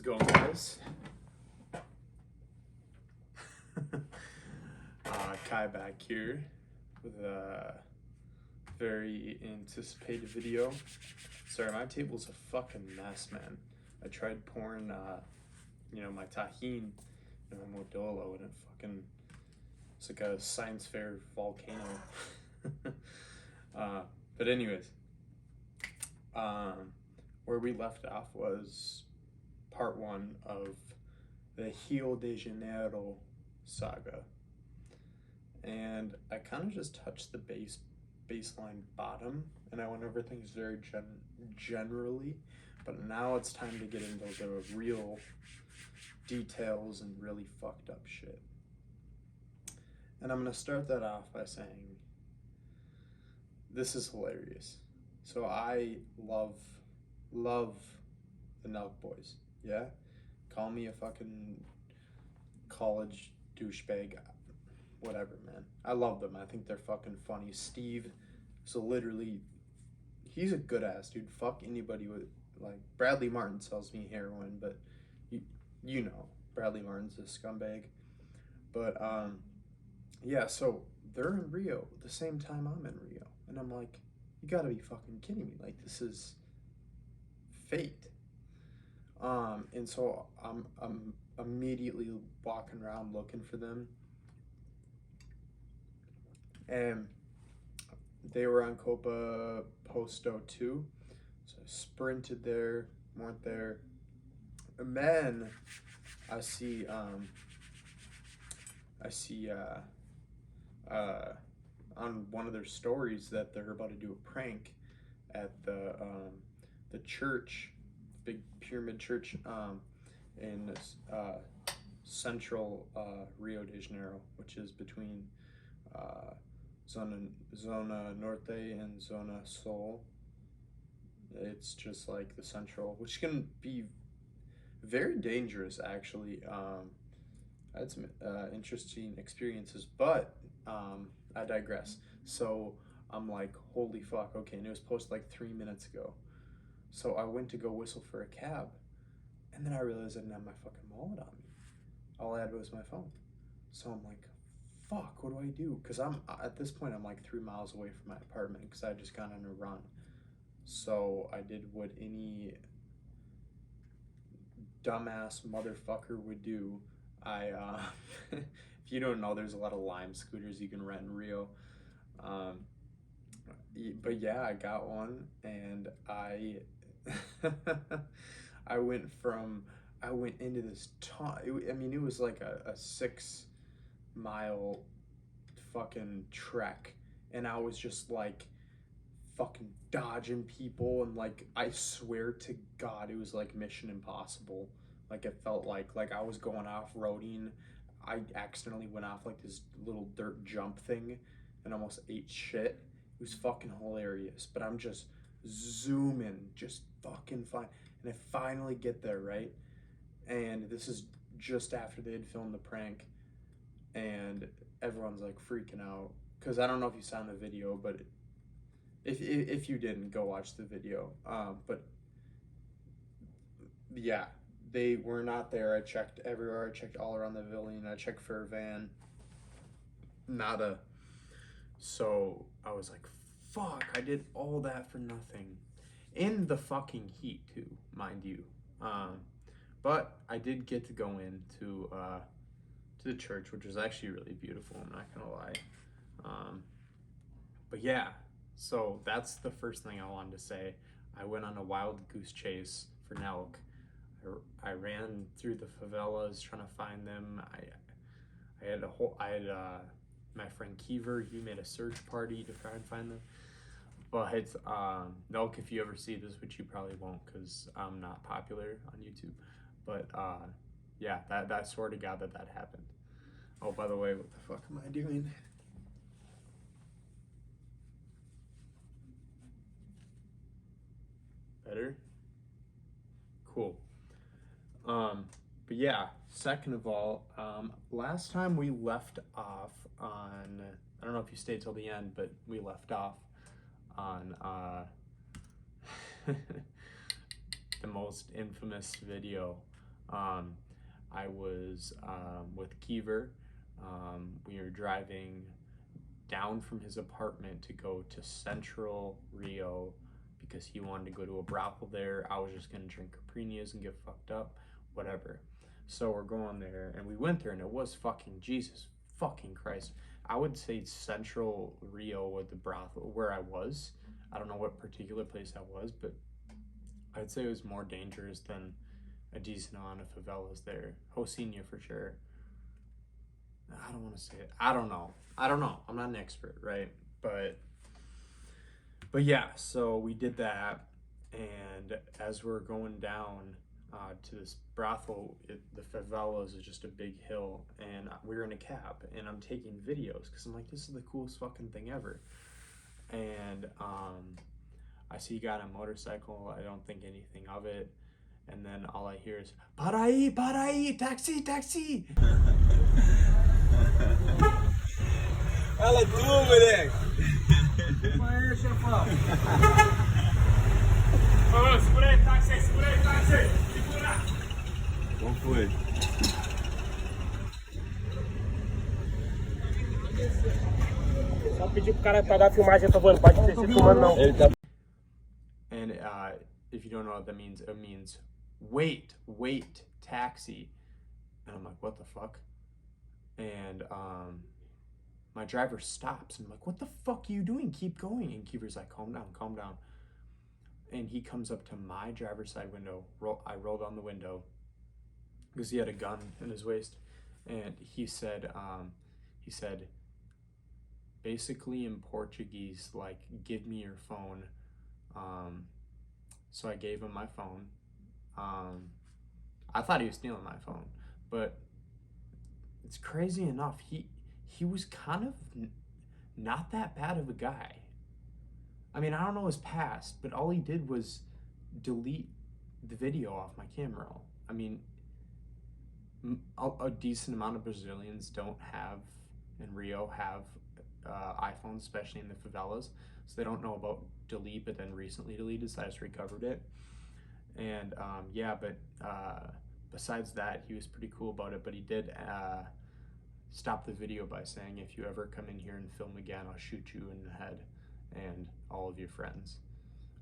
going, guys? Kai back here with a very anticipated video. Sorry, my table's a fucking mess, man. I tried pouring, my tahine in my Modolo, and it's like a science fair volcano. But anyways, where we left off was part one of the Rio de Janeiro saga. And I kind of just touched the baseline bottom, and I went over things very generally, but now it's time to get into the real details and really fucked up shit. And I'm gonna start that off by saying, this is hilarious. So I love the Nelk Boys, yeah? Call me a fucking college douchebag, whatever, man. I love them. I think they're fucking funny. Steve, so literally, he's a good ass dude. Fuck anybody with, like, Bradley Martin sells me heroin, but you know, Bradley Martin's a scumbag. But, yeah, so they're in Rio the same time I'm in Rio. And I'm like, you gotta be fucking kidding me. Like, this is fate. And so I'm immediately walking around looking for them. And they were on Copa Posto 2. So I sprinted there, weren't there. And then I see on one of their stories that they're about to do a prank at the church, big pyramid church in central Rio de Janeiro, which is between Zona Norte and Zona Sul. It's just like the central, which can be very dangerous, actually. I had some interesting experiences, but I digress. So I'm like, holy fuck, okay, and it was posted like 3 minutes ago. So I went to go whistle for a cab, and then I realized I didn't have my fucking wallet on me. All I had was my phone. So I'm like, fuck, what do I do? Because at this point, I'm like 3 miles away from my apartment because I just got on a run. So I did what any dumbass motherfucker would do. If you don't know, there's a lot of Lime scooters you can rent in Rio. But yeah, I got one, and I went into this it was like a 6 mile fucking trek, and I was just like fucking dodging people, and like I swear to God, it was like Mission Impossible. Like it felt like I was going off-roading. I accidentally went off like this little dirt jump thing and almost ate shit. It was fucking hilarious, but I'm just zooming, just fucking fine. And I finally get there, right? And this is just after they had filmed the prank, and everyone's like freaking out. Cause I don't know if you saw in the video, but if you didn't, go watch the video. But yeah, they were not there. I checked everywhere. I checked all around the pavilion. I checked for a van. Nada. So I was like, fuck, I did all that for nothing. In the fucking heat too, mind you. But I did get to go into to the church, which was actually really beautiful, I'm not gonna lie. But yeah, so that's the first thing I wanted to say. I went on a wild goose chase for Nelk. I ran through the favelas trying to find them. I had my friend Kiever, he made a search party to try and find them. But Nelk, if you ever see this, which you probably won't because I'm not popular on YouTube, but yeah, that swear to God that happened. Oh, by the way, what the fuck am I doing? Better? Cool. But yeah, second of all, last time we left off on, I don't know if you stayed till the end, but we left off on the most infamous video I was with Kiever. We were driving down from his apartment to go to Central Rio because he wanted to go to a brothel there. I was just gonna drink Caprinas and get fucked up, whatever. So we're going there, and we went there, and it was fucking Jesus fucking Christ. I would say Central Rio was the brothel where I was. I don't know what particular place that was, but I'd say it was more dangerous than a decent amount of favelas there. Rocinha for sure. I don't want to say it. I don't know. I'm not an expert, right? But yeah, so we did that, and as we're going down to this brothel, the favelas is just a big hill, and we're in a cab, and I'm taking videos because I'm like, this is the coolest fucking thing ever. And I see a guy on a motorcycle. I don't think anything of it, and then all I hear is para aí, taxi, taxi. Fala tu, moleque! Aê, chefão! Ô, segura aí, táxi! Segura! Como foi? Só pedir pro cara pagar a filmagem, tá falando, pode ter se filmando não. Ele tá... And if you don't know what that means, it means wait, taxi. And I'm like, what the fuck? And my driver stops. And I'm like, what the fuck are you doing? Keep going. And Kiever's like, calm down. And he comes up to my driver's side window. I roll down the window because he had a gun in his waist. And he said, basically in Portuguese, like, give me your phone. So I gave him my phone. I thought he was stealing my phone, but it's crazy enough. He was kind of not that bad of a guy. I mean, I don't know his past, but all he did was delete the video off my camera roll. I mean, a decent amount of Brazilians don't have, in Rio, have iPhones, especially in the favelas, so they don't know about delete, but then recently deleted, so I just recovered it. And besides that, he was pretty cool about it, but he did stop the video by saying, if you ever come in here and film again, I'll shoot you in the head and all of your friends.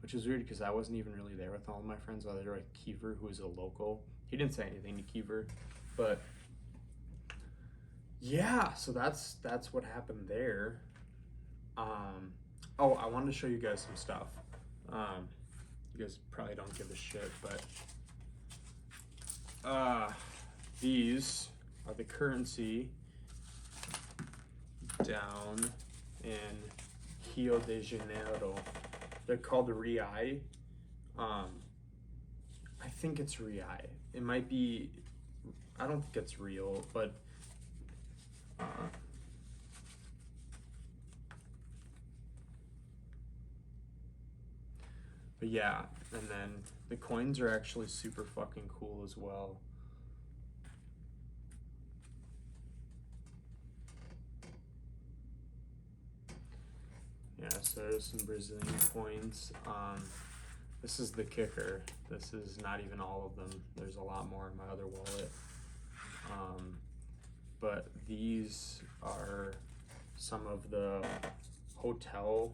Which is weird because I wasn't even really there with all of my friends. I was there with Kiever, who was a local. He didn't say anything to Kiever, but yeah, so that's what happened there. Oh, I wanted to show you guys some stuff. You guys probably don't give a shit, but these are the currency down in Rio de Janeiro. They're called Real. I think it's Real. It might be, I don't think it's real, but yeah, and then the coins are actually super fucking cool as well. Yeah, so there's some Brazilian coins. This is the kicker. This is not even all of them. There's a lot more in my other wallet. But these are some of the hotels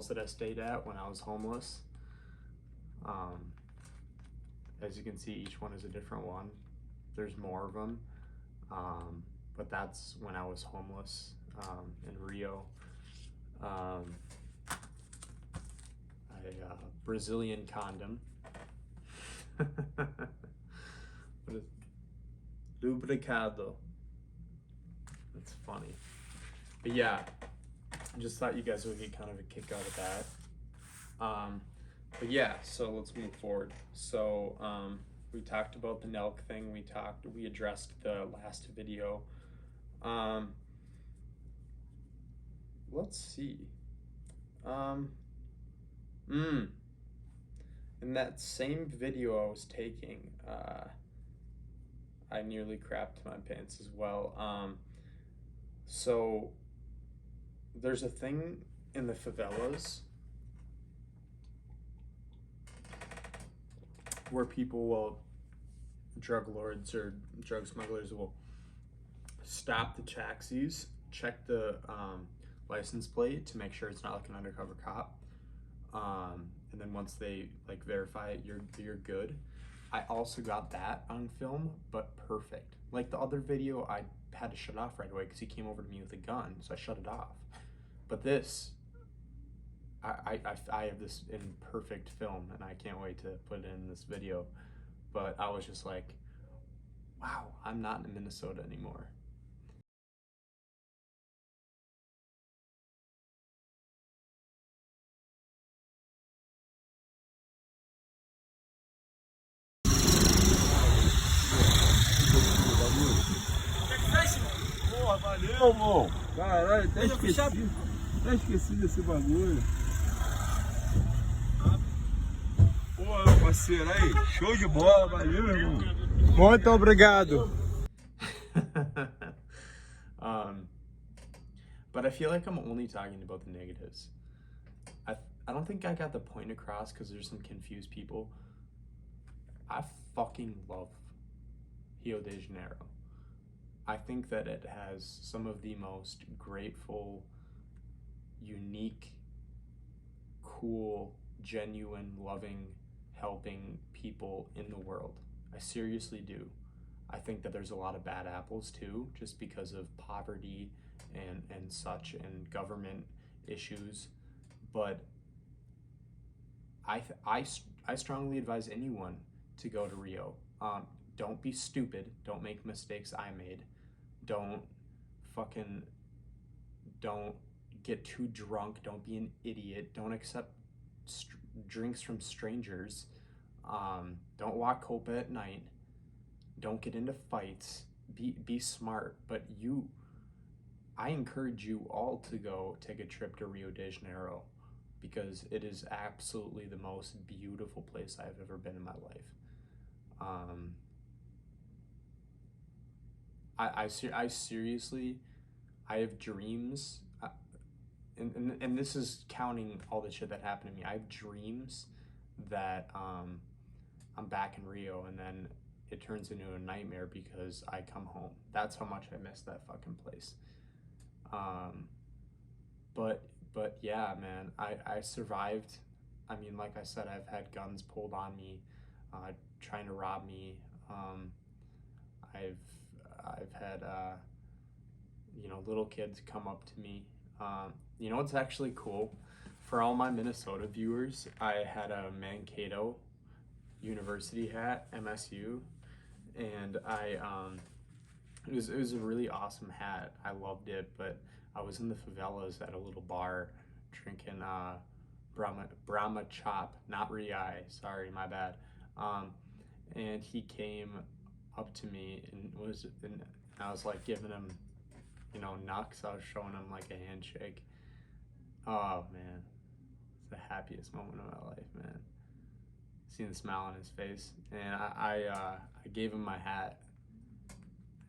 that I stayed at when I was homeless. As you can see, each one is a different one. There's more of them, but that's when I was homeless in Rio. A Brazilian condom. What is lubricado? That's funny. But yeah, I just thought you guys would get kind of a kick out of that. But yeah, so let's move forward. So we talked about the Nelk thing. We addressed the last video. Let's see. In that same video I was taking, I nearly crapped my pants as well. So there's a thing in the favelas where people will drug lords or drug smugglers will stop the taxis, check the license plate to make sure it's not like an undercover cop. And then once they like verify it, you're good. I also got that on film, but perfect. Like the other video, I had to shut off right away because he came over to me with a gun, so I shut it off. But this, I have this in perfect film, and I can't wait to put it in this video. But I was just like, wow, I'm not in Minnesota anymore. Porra, valeu, irmão. Caralho, até esqueci desse bagulho. Pô, meu parceiro, aí, show de bola, valeu, irmão. Muito obrigado. But I feel like I'm only talking about the negatives. I don't think I got the point across because there's some confused people. I fucking love Rio de Janeiro. I think that it has some of the most grateful, unique, cool, genuine, loving, helping people in the world. I seriously do. I think that there's a lot of bad apples too, just because of poverty and such, and government issues. But I strongly advise anyone to go to Rio. Don't be stupid. Don't make mistakes I made. Don't get too drunk. Don't be an idiot. Don't accept drinks from strangers. Don't walk Copa at night. Don't get into fights. Be smart. But I encourage you all to go take a trip to Rio de Janeiro, because it is absolutely the most beautiful place I've ever been in my life. I seriously, I have dreams, and this is counting all the shit that happened to me. I have dreams that I'm back in Rio, and then it turns into a nightmare because I come home. That's how much I miss that fucking place. But yeah, man, I survived. I mean, like I said, I've had guns pulled on me, trying to rob me. I've had little kids come up to me. It's actually cool. For all my Minnesota viewers, I had a Mankato University hat, MSU, and it was a really awesome hat. I loved it, but I was in the favelas at a little bar drinking Brahma Chop, not Riai, sorry, my bad. And he came up to me and I was like giving him, knucks. I was showing him like a handshake. Oh man, it's the happiest moment of my life, man. Seeing the smile on his face, and I gave him my hat.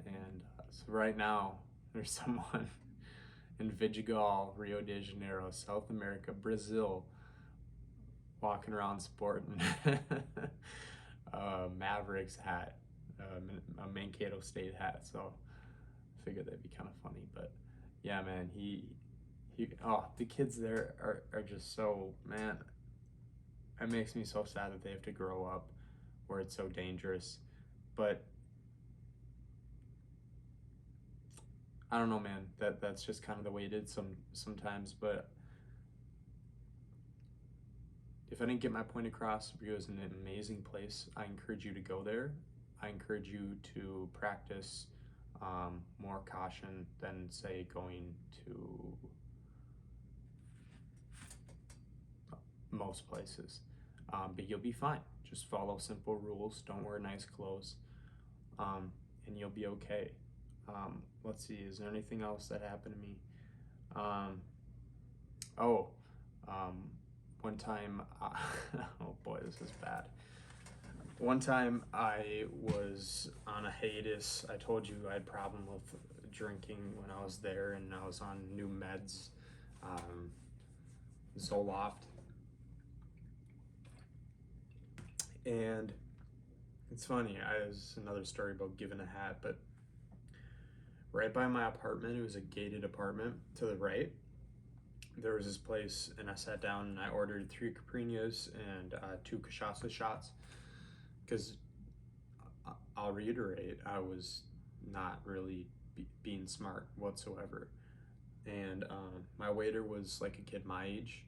And so right now, there's someone in Vidigal, Rio de Janeiro, South America, Brazil, walking around sporting Mavericks hat, a Mankato State hat. So I figured that'd be kind of funny. But yeah, man, the kids there are just so, man, it makes me so sad that they have to grow up where it's so dangerous. But I don't know, man, that's just kind of the way it is sometimes. But if I didn't get my point across, Rio is an amazing place. I encourage you to go there. I encourage you to practice more caution than, say, going to most places. But you'll be fine. Just follow simple rules. Don't wear nice clothes, and you'll be okay. Let's see, is there anything else that happened to me? One time, oh boy, this is bad. One time I was on a hiatus. I told you I had a problem with drinking when I was there, and I was on new meds, Zoloft. And It's funny. There's another story about giving a hat, but right by my apartment, it was a gated apartment. To the right, there was this place, and I sat down and I ordered 3 Caprinas and 2 cachaça shots. Because I'll reiterate, I was not really being smart whatsoever. And my waiter was like a kid my age,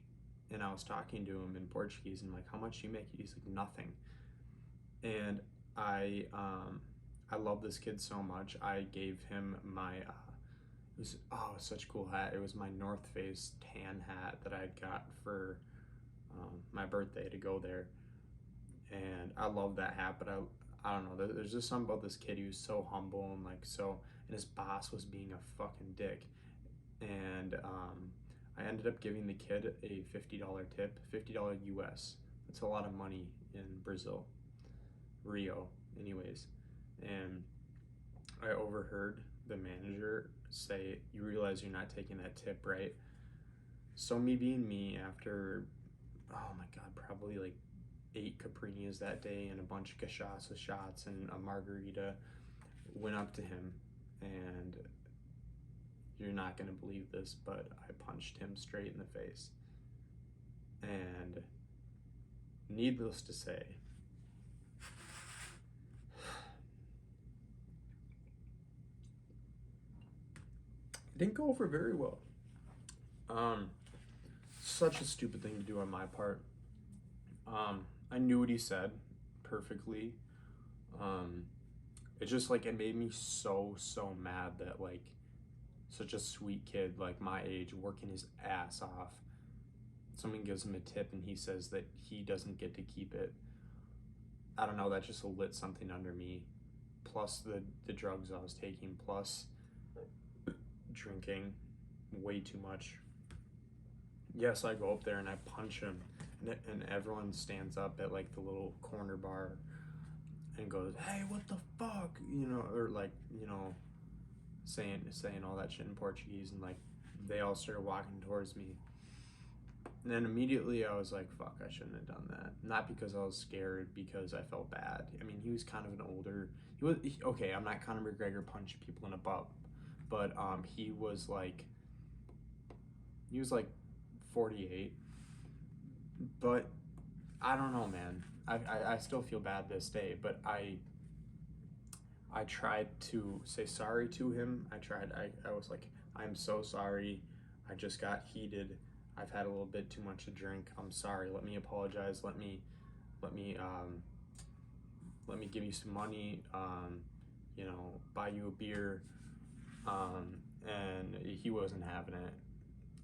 and I was talking to him in Portuguese, and I'm like, how much do you make? He's like, nothing. And I love this kid so much. I gave him my it was such a cool hat. It was my North Face tan hat that I got for my birthday to go there, and I love that hat. But I don't know. There's just something about this kid. He was so humble and like so, and his boss was being a fucking dick. And I ended up giving the kid a $50 tip, $50 US. That's a lot of money in Brazil, Rio, anyways. And I overheard the manager say, "You realize you're not taking that tip, right?" So me being me, after oh my god, probably like 8 Caprinas that day and a bunch of cachaça shots and a margarita, went up to him, and you're not gonna believe this, but I punched him straight in the face. And needless to say, it didn't go over very well. Such a stupid thing to do on my part. I knew what he said perfectly. It just like, it made me so mad that like such a sweet kid like my age, working his ass off, someone gives him a tip and he says that he doesn't get to keep it. I don't know, that just lit something under me, plus the drugs I was taking, plus drinking way too much. Yes, I go up there and I punch him, and everyone stands up at like the little corner bar and goes, "Hey, what the fuck?" You know, or like, you know, saying all that shit in Portuguese, and like they all started walking towards me. And then immediately I was like, fuck, I shouldn't have done that. Not because I was scared, because I felt bad. I mean, he was kind of an older, okay, I'm not Conor McGregor punching people in a butt, but he was like 48. But I don't know, man. I still feel bad this day, but I tried to say sorry to him. I was like, I'm so sorry. I just got heated. I've had a little bit too much to drink. I'm sorry. Let me apologize. Let me give you some money. You know, buy you a beer. And he wasn't having it.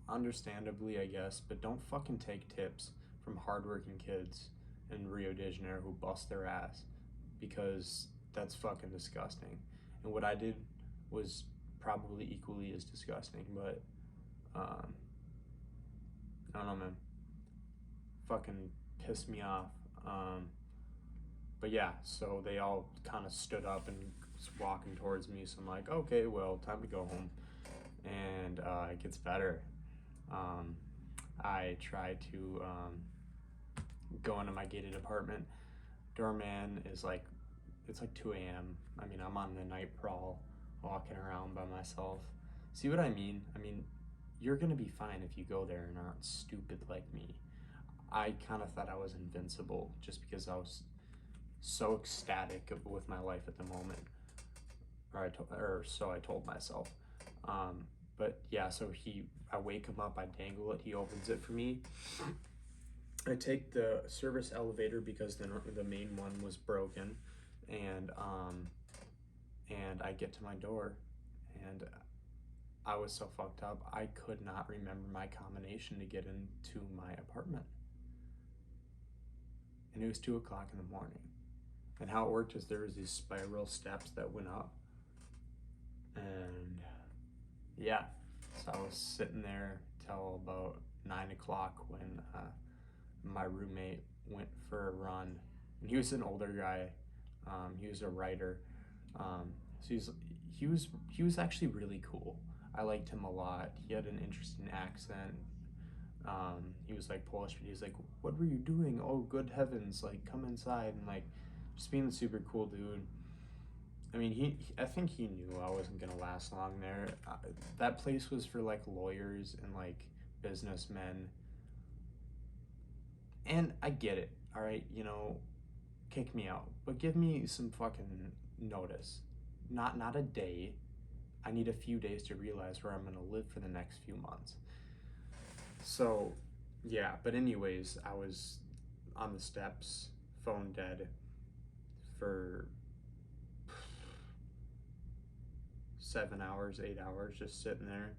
Understandably, I guess, but don't fucking take tips from hardworking kids in Rio de Janeiro who bust their ass, because that's fucking disgusting. And what I did was probably equally as disgusting, but I don't know, man. Fucking pissed me off. But yeah, so they all kind of stood up and was walking towards me. So I'm like, okay, well, time to go home. And it gets better. I try to go into my gated apartment. Doorman is like, it's like 2 a.m. I mean, I'm on the night prowl, walking around by myself. See what I mean? I mean, you're gonna be fine if you go there and aren't stupid like me. I kind of thought I was invincible just because I was so ecstatic with my life at the moment, or so I told myself. But yeah, so I wake him up, I dangle it, he opens it for me. I take the service elevator because the main one was broken, and I get to my door, and I was so fucked up, I could not remember my combination to get into my apartment. And it was 2 o'clock in the morning. And how it worked is there was these spiral steps that went up. And yeah, so I was sitting there till about 9 o'clock when my roommate went for a run. And he was an older guy. He was a writer. So he was actually really cool. I liked him a lot. He had an interesting accent. He was like Polish, but he was like, "What were you doing? Oh, good heavens, like come inside." And like just being a super cool dude. I mean, I think he knew I wasn't gonna last long there. That place was for like lawyers and like businessmen, and I get it. All right, kick me out, but give me some fucking notice. Not a day. I need a few days to realize where I'm gonna live for the next few months. So, yeah. But anyways, I was on the steps, phone dead, for 7 hours, 8 hours, just sitting there,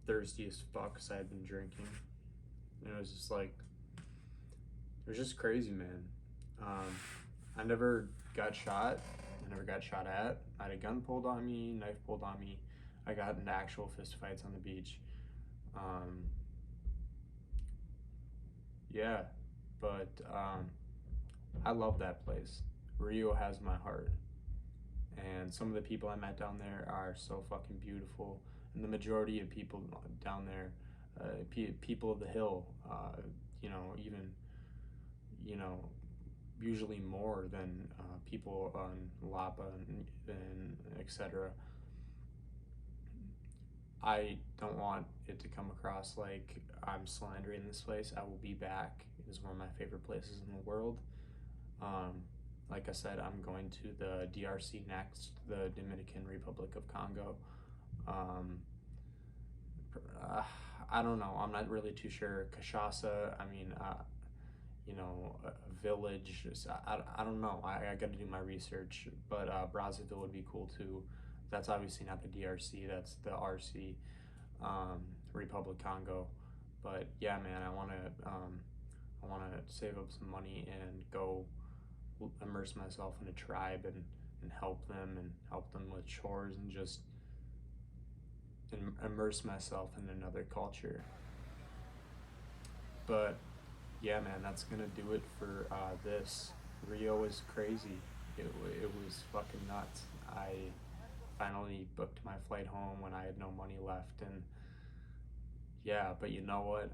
thirsty as fuck because I had been drinking. And it was just like, it was just crazy, man. I never got shot. I never got shot at. I had a gun pulled on me, knife pulled on me. I got into actual fist fights on the beach. Yeah, but I love that place. Rio has my heart. And some of the people I met down there are so fucking beautiful. And the majority of people down there, people of the hill, even, usually more than people on Lapa and etc. I don't want it to come across like I'm slandering this place. I will be back. It is one of my favorite places in the world. Like I said, I'm going to the DRC next, the Dominican Republic of Congo. I don't know. I'm not really too sure. Kinshasa, I mean, a village. I don't know. I got to do my research. But Brazzaville would be cool too. That's obviously not the DRC. That's the RC, Republic Congo. But yeah, man, I want to save up some money and go immerse myself in a tribe and help them with chores and just immerse myself in another culture. But yeah, man, that's gonna do it for this. Rio is crazy. It was fucking nuts. I finally booked my flight home when I had no money left, and yeah, but you know what?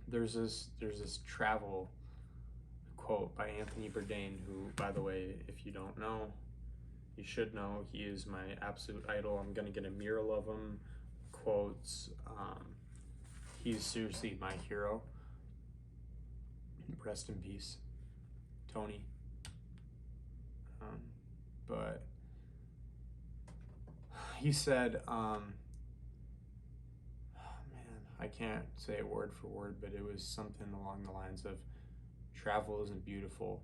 There's this travel quote by Anthony Bourdain, who, by the way, if you don't know, you should know. He is my absolute idol. I'm gonna get a mural of him. Quotes. He's seriously my hero. Rest in peace, Tony. But he said, man, I can't say it word for word, but it was something along the lines of, travel isn't beautiful.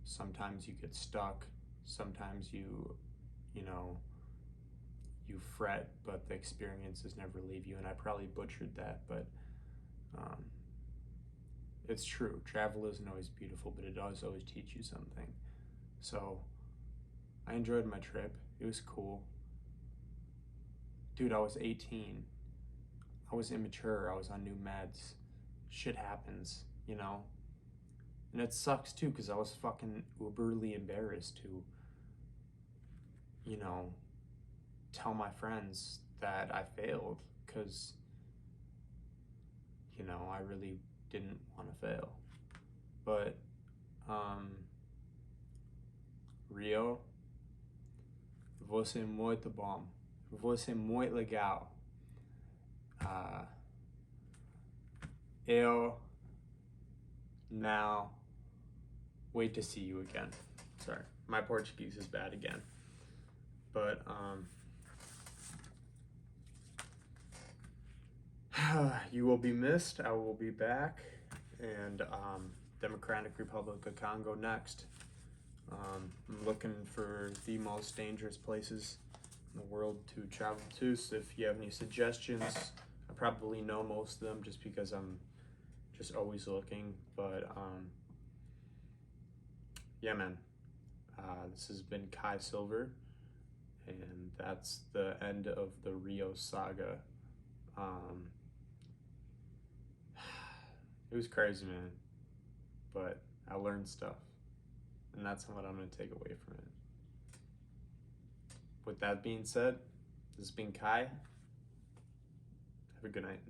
Sometimes you get stuck. Sometimes you fret, but the experiences never leave you. And I probably butchered that, but it's true. Travel isn't always beautiful, but it does always teach you something. So I enjoyed my trip. It was cool. Dude, I was 18. I was immature. I was on new meds. Shit happens, And it sucks too, because I was fucking uberly embarrassed to, tell my friends that I failed, because, I really didn't want to fail. But, Rio, você é muito bom. Você é muito legal. Eu now wait to see you again. Sorry, my Portuguese is bad again. But you will be missed. I will be back, and Democratic Republic of Congo next. I'm looking for the most dangerous places in the world to travel to. So if you have any suggestions, I probably know most of them just because I'm just always looking. But yeah, man. This has been Kai Silver, and that's the end of the Rio saga. It was crazy, man, but I learned stuff, and that's what I'm going to take away from it. With that being said, this has been Kai. Have a good night.